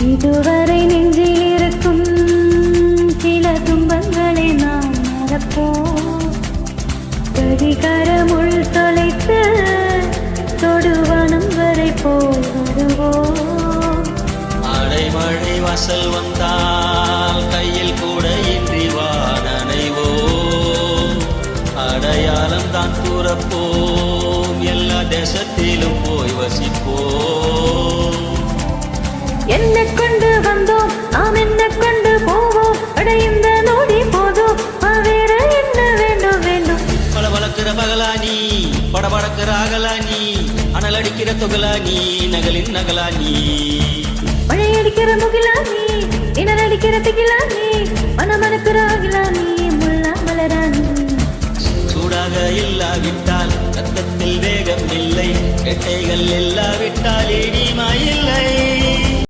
இதுவரை நெஞ்சில் இருக்கும் சில துன்பங்களை நாம் மறப்போம். கடிகாரமுள் தொலைத்து தொடுவானம் வரை போய் வருவோம். அடைமழை வாசல் வந்தால் கையில் கூட இன்றி வானனைவோம். அடையாளம் தான் கூறப்போம், எல்லா தேசத்திலும் போய் வசிப்போம். என்ன கொண்டு வந்தோம் நாம் என்ன கொண்டு போவோம். அடைந்த நோடி போதும் வேற என்ன வேண்டும் வேண்டும். பல வளர்க்கிற பகலா நீ, படபடக்கிற அகலா நீ, அனல் அடிக்கிற தொகலா நீ, நகலின் நகலா நீ. மழை அடிக்கிற முகிலா நீ, இணர் அடிக்கிற திகிலா நீ, மனமனுக்கிற அகிலா நீ, முல்லா மலரா நீ. சூடாக இல்லாவிட்டால் ரத்தத்தில் வேகம் இல்லை, கெட்டைகள் இல்லாவிட்டால் இனிமை இல்லை.